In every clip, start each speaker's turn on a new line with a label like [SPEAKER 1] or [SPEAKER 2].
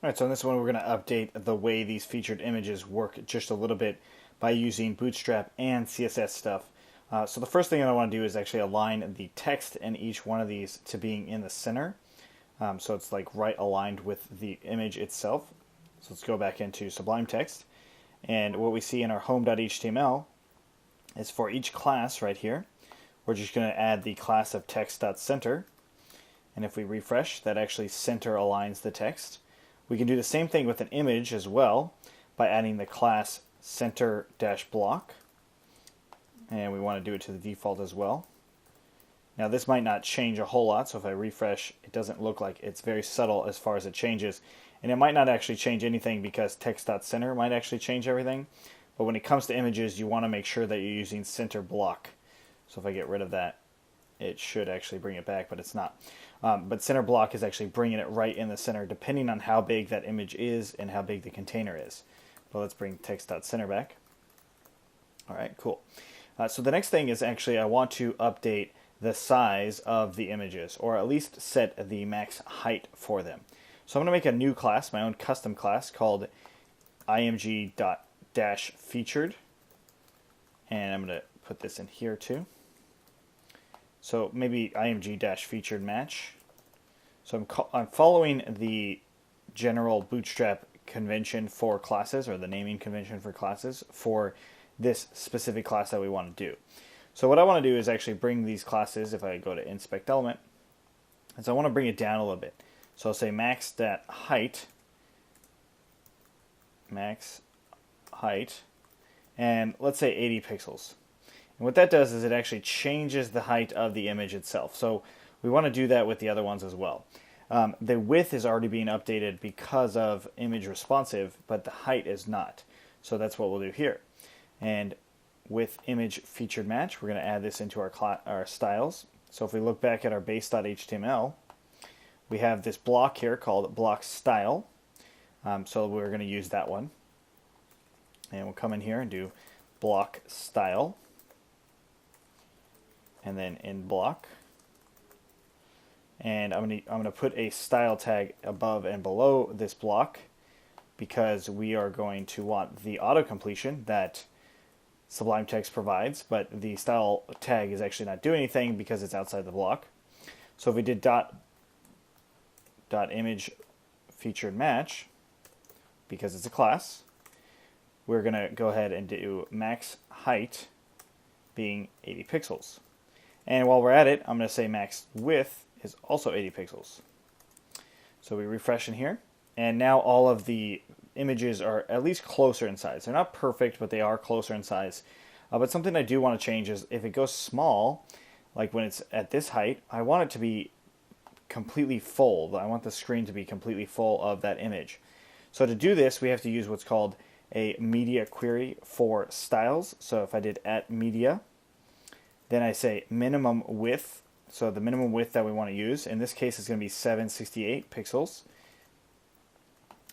[SPEAKER 1] Alright, so in this one we're going to update the way these featured images work just a little bit by using Bootstrap and CSS stuff. So the first thing I want to do is actually align the text in each one of these to being in the center. So it's like right aligned with the image itself. So let's go back into Sublime Text. And what we see in our home.html is for each class right here, we're just going to add the class of text.center. And if we refresh, that actually center aligns the text. We can do the same thing with an image as well by adding the class center-block. And we want to do it to the default as well. Now this might not change a whole lot, so if I refresh, it doesn't look like it's very subtle as far as it changes. And it might not actually change anything because text.center might actually change everything. But when it comes to images, you want to make sure that you're using center block. So if I get rid of that, it should actually bring it back, but it's not. But center block is actually bringing it right in the center, depending on how big that image is and how big the container is. But let's bring text.center back. All right, cool. So the next thing is actually I want to update the size of the images, or at least set the max height for them. So I'm going to make a new class, my own custom class called img.featured, and I'm going to put this in here too. So maybe img-featured match. So I'm following the general Bootstrap convention for classes, or the naming convention for classes, for this specific class that we want to do. So what I want to do is actually bring these classes, if I go to inspect element, and so I want to bring it down a little bit. So I'll say max.height, and let's say 80 pixels. And what that does is it actually changes the height of the image itself. So we want to do that with the other ones as well. The width is already being updated because of image responsive, but the height is not. So that's what we'll do here. And with image featured match, we're going to add this into our styles. So if we look back at our base.html, we have this block here called block style. So we're going to use that one. And we'll come in here and do block style. And then in block. And I'm going to put a style tag above and below this block because we are going to want the auto completion that Sublime Text provides, but the style tag is actually not doing anything because it's outside the block. So if we did dot image featured match, because it's a class, we're going to go ahead and do max height being 80 pixels. And while we're at it, I'm going to say max width is also 80 pixels. So we refresh in here, and now all of the images are at least closer in size. They're not perfect, but they are closer in size. But something I do want to change is if it goes small, like when it's at this height, I want it to be completely full. I want the screen to be completely full of that image. So to do this, we have to use what's called a media query for styles. So if I did @media, then I say minimum width. So the minimum width that we want to use, in this case, is going to be 768 pixels.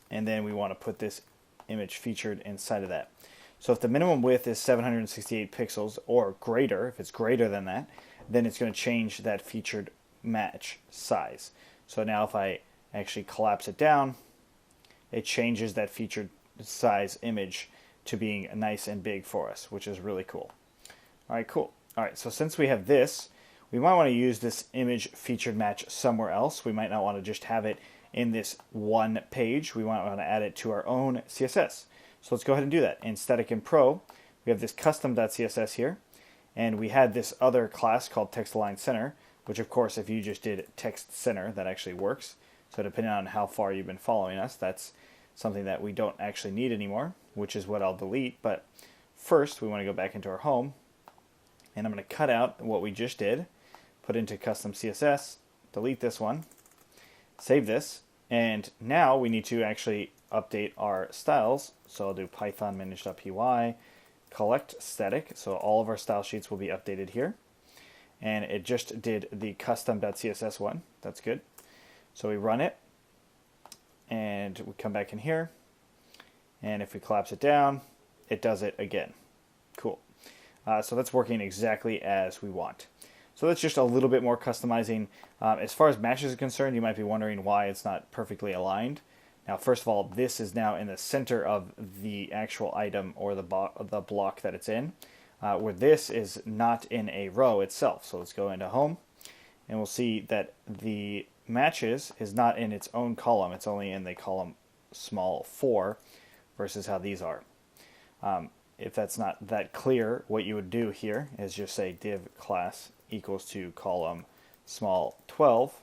[SPEAKER 1] And then we want to put this image featured inside of that. So if the minimum width is 768 pixels or greater, if it's greater than that, then it's going to change that featured match size. So now if I actually collapse it down, it changes that featured size image to being nice and big for us, which is really cool. All right, cool. All right, so since we have this, we might want to use this image featured match somewhere else. We might not want to just have it in this one page. We might want to add it to our own CSS. So let's go ahead and do that. In Static and Pro, we have this custom.css here, and we had this other class called text align center, which of course if you just did text center, that actually works. So depending on how far you've been following us, that's something that we don't actually need anymore, which is what I'll delete. But first we want to go back into our home, and I'm going to cut out what we just did, put into custom CSS, delete this one, save this, and now we need to actually update our styles. So I'll do python manage.py, collect static, so all of our style sheets will be updated here. And it just did the custom.css one, that's good. So we run it, and we come back in here, and if we collapse it down, it does it again. Cool. So that's working exactly as we want. So that's just a little bit more customizing. As far as matches are concerned, you might be wondering why it's not perfectly aligned. Now, first of all, this is now in the center of the actual item or the block that it's in, where this is not in a row itself. So let's go into home, and we'll see that the matches is not in its own column. It's only in the column small 4 versus how these are. If that's not that clear, what you would do here is just say div class equals to column small 12.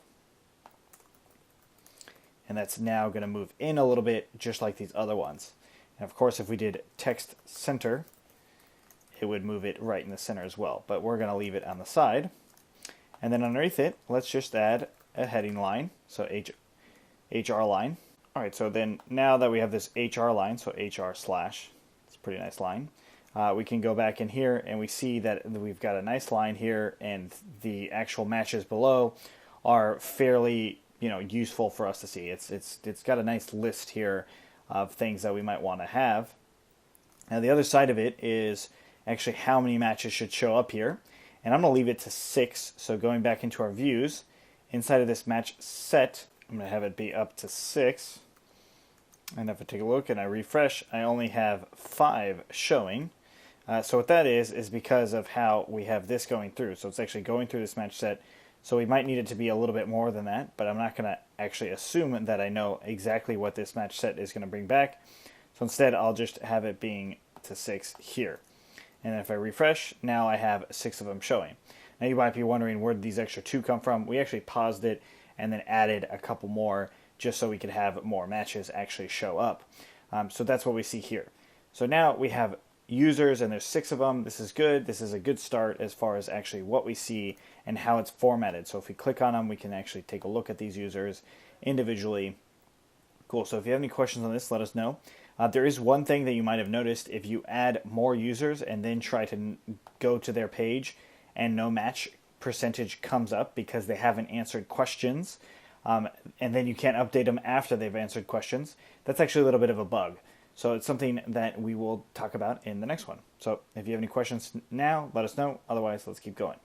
[SPEAKER 1] And that's now going to move in a little bit, just like these other ones. And of course, if we did text center, it would move it right in the center as well. But we're going to leave it on the side. And then underneath it, let's just add a heading line, so HR line. All right, so then now that we have this HR line, so HR slash, it's a pretty nice line, we can go back in here and we see that we've got a nice line here, and the actual matches below are fairly useful for us to see. It's got a nice list here of things that we might want to have. Now the other side of it is actually how many matches should show up here, and I'm going to leave it to 6. So going back into our views, inside of this match set, I'm going to have it be up to 6. And if I take a look and I refresh, I only have 5 showing. So what that is because of how we have this going through. So it's actually going through this match set. So we might need it to be a little bit more than that, but I'm not going to actually assume that I know exactly what this match set is going to bring back. So instead, I'll just have it being to 6 here. And if I refresh, now I have 6 of them showing. Now you might be wondering, where did these extra 2 come from? We actually paused it and then added a couple more just so we could have more matches actually show up. So that's what we see here. So now we have users, and there's 6 of them. This is good. This is a good start as far as actually what we see and how it's formatted. So if we click on them, we can actually take a look at these users individually. Cool. So if you have any questions on this, let us know. There is one thing that you might have noticed. If you add more users and then try to go to their page and no match percentage comes up because they haven't answered questions, and then you can't update them after they've answered questions, that's actually a little bit of a bug. So it's something that we will talk about in the next one. So if you have any questions now, let us know. Otherwise, let's keep going.